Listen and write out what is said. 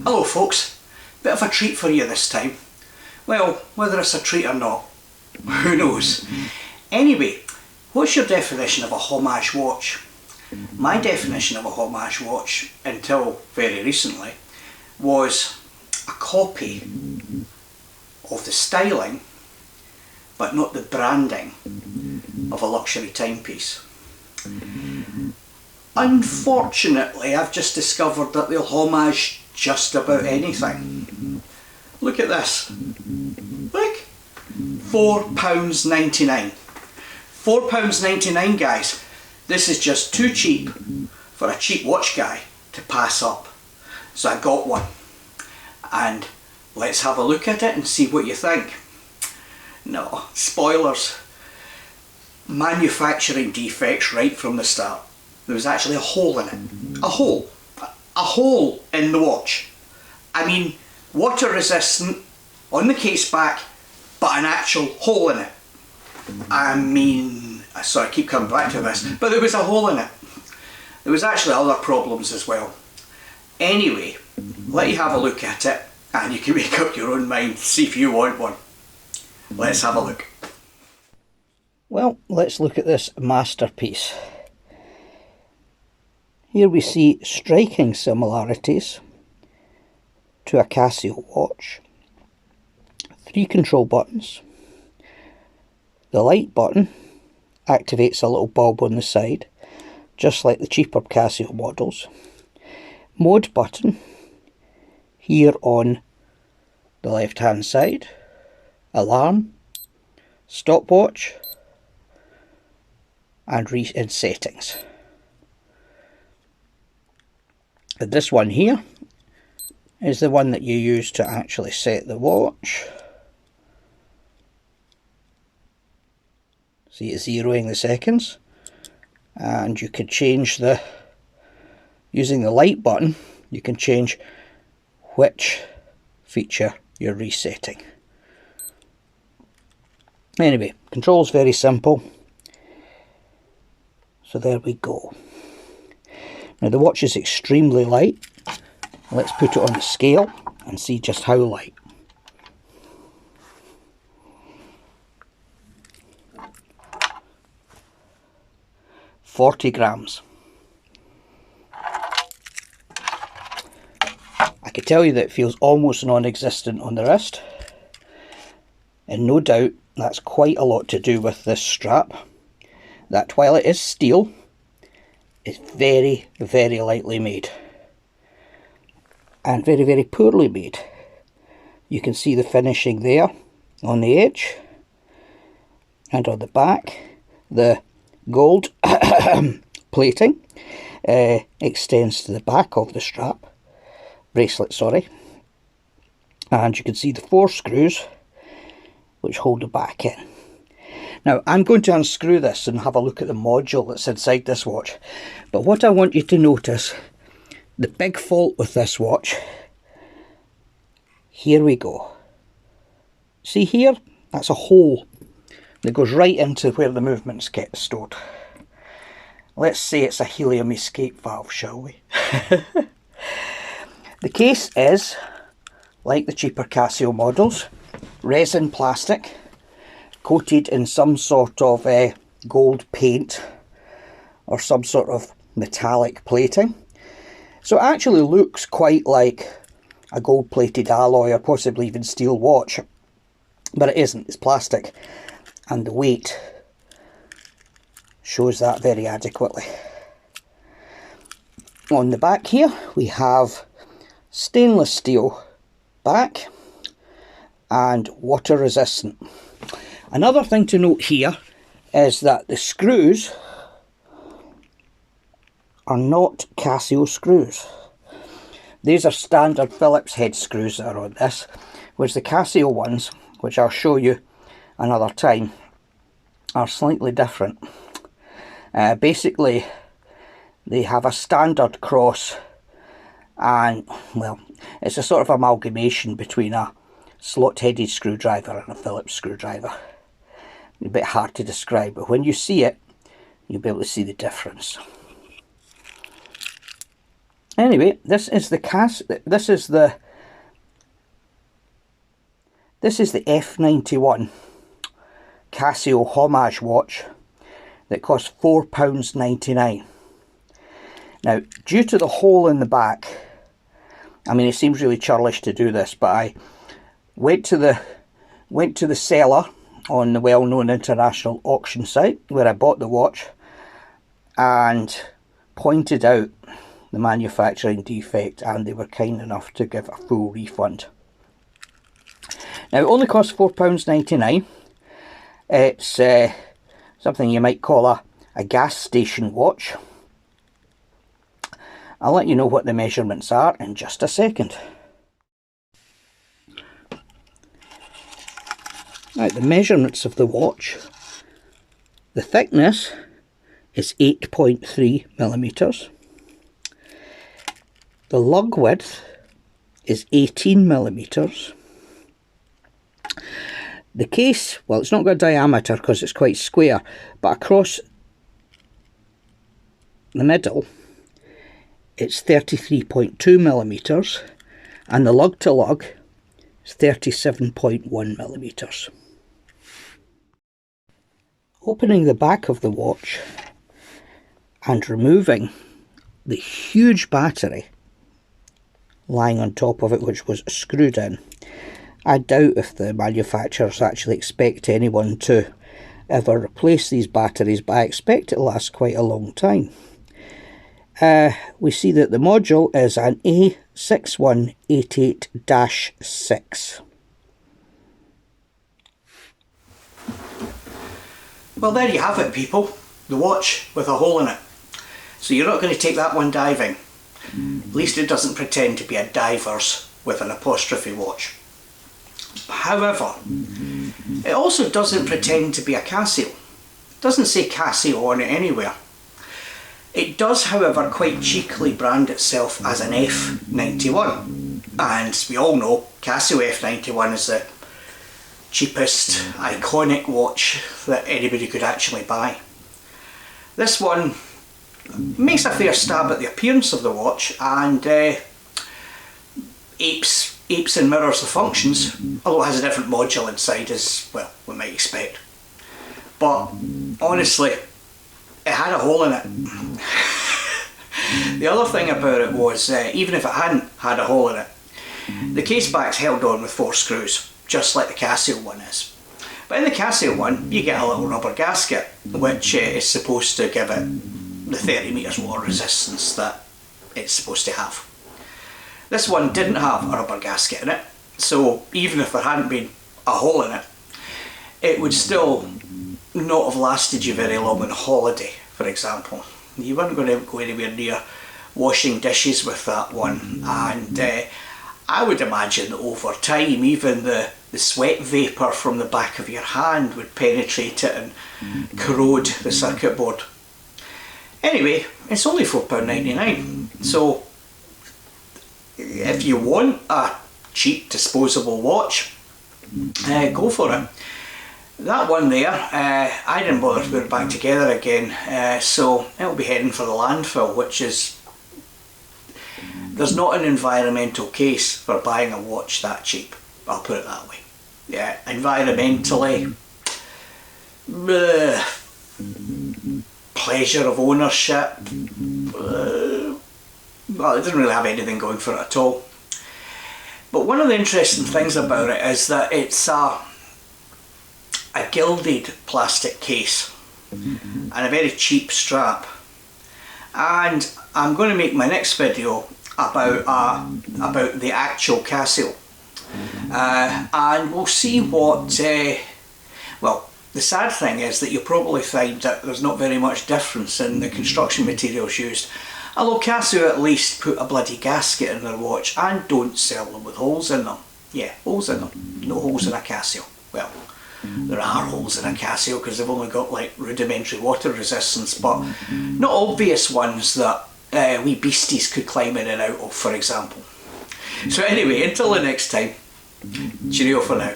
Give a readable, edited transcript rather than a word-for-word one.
Hello folks, bit of a treat for you this time. Well, whether it's a treat or not, who knows. Anyway, what's your definition of a homage watch? My definition of a homage watch, until very recently, was a copy of the styling, but not the branding, of a luxury timepiece. Unfortunately, I've just discovered that they'll homage just about anything. Look at this. Look! £4.99. £4.99, guys. This is just too cheap for a cheap watch guy to pass up. So I got one. And let's have a look at it and see what you think. No, spoilers. Manufacturing defects right from the start. There was actually a hole in it. A hole. A hole in the watch. I mean, water resistant on the case back, but an actual hole in it. I mean, sorry, I keep coming back to this, but there was a hole in it. There was actually other problems as well. Anyway, let you have a look at it and you can make up your own mind, see if you want one. Let's have a look. Well, let's look at this masterpiece. Here we see striking similarities to a Casio watch. 3 control buttons. The light button activates a little bulb on the side, just like the cheaper Casio models. Mode button here on the left hand side. Alarm, stopwatch, and settings. And this one here is the one that you use to actually set the watch. See it zeroing the seconds, and you can change using the light button, you can change which feature you're resetting. Anyway, control's very simple. So there we go. Now the watch is extremely light. Let's put it on the scale and see just how light. £40. I can tell you that it feels almost non-existent on the wrist, and no doubt that's quite a lot to do with this strap, that while it is steel, it's very, very lightly made and very, very poorly made. You can see the finishing there on the edge and on the back. The gold plating extends to the back of the strap, bracelet, sorry, and you can see the 4 screws which hold the back in. Now I'm going to unscrew this and have a look at the module that's inside this watch, but what I want you to notice, the big fault with this watch, here we go. See here? That's a hole that goes right into where the movements get stored. Let's say it's a helium escape valve, shall we? The case is, like the cheaper Casio models, resin plastic, coated in some sort of gold paint or some sort of metallic plating. So it actually looks quite like a gold plated alloy or possibly even steel watch, but it isn't, it's plastic, and the weight shows that very adequately. On the back here we have stainless steel back and water resistant. Another thing to note here is that the screws are not Casio screws. These are standard Phillips head screws that are on this, whereas the Casio ones, which I'll show you another time, are slightly different. Basically, they have a standard cross, and well, it's a sort of amalgamation between a slot-headed screwdriver and a Phillips screwdriver. A bit hard to describe, but when you see it, you'll be able to see the difference. Anyway, this is the F91 Casio Homage watch that costs £4.99. Now, due to the hole in the back, I mean, it seems really churlish to do this, but I went to the seller on the well-known international auction site where I bought the watch and pointed out the manufacturing defect, and they were kind enough to give a full refund. Now, it only costs £4.99. It's something you might call a gas station watch. I'll let you know what the measurements are in just a second. Right, the measurements of the watch. The thickness is 8.3 millimeters. The lug width is 18 millimeters. The case, well, it's not got a diameter because it's quite square, but across the middle it's 33.2 millimeters, and the lug to lug is 37.1 millimeters. Opening the back of the watch and removing the huge battery lying on top of it, which was screwed in, I doubt if the manufacturers actually expect anyone to ever replace these batteries, but I expect it lasts quite a long time. We see that the module is an A6188-6. Well, there you have it, people. The watch with a hole in it. So you're not going to take that one diving. At least it doesn't pretend to be a diver's with an apostrophe watch. However, it also doesn't pretend to be a Casio. It doesn't say Casio on it anywhere. It does, however, quite cheekily brand itself as an F91. And we all know Casio F91 is the cheapest iconic watch that anybody could actually buy. This one makes a fair stab at the appearance of the watch and apes and mirrors the functions, although it has a different module inside, as well we might expect. But honestly, it had a hole in it. The other thing about it was, even if it hadn't had a hole in it, the case back's held on with 4 screws, just like the Casio one is. But in the Casio one, you get a little rubber gasket, which is supposed to give it the 30 metres water resistance that it's supposed to have. This one didn't have a rubber gasket in it, so even if there hadn't been a hole in it, it would still not have lasted you very long on holiday, for example. You weren't going to go anywhere near washing dishes with that one, and I would imagine that over time even the sweat vapour from the back of your hand would penetrate it and corrode the circuit board. Anyway, it's only £4.99, so if you want a cheap disposable watch, go for it. That one there, I didn't bother to put it back together again, so it'll be heading for the landfill, which is, there's not an environmental case for buying a watch that cheap, I'll put it that way. Yeah, environmentally, pleasure of ownership, well, it doesn't really have anything going for it at all. But one of the interesting things about it is that it's a gilded plastic case and a very cheap strap. And I'm going to make my next video about the actual Casio, and we'll see what. Well, the sad thing is that you'll probably find that there's not very much difference in the construction materials used. Although Casio at least put a bloody gasket in their watch and don't sell them with holes in them. Yeah, holes in them. No holes in a Casio. Well, there are holes in a Casio because they've only got like rudimentary water resistance, but not obvious ones that wee beasties could climb in and out of, for example. So anyway, until the next time, cheerio for now.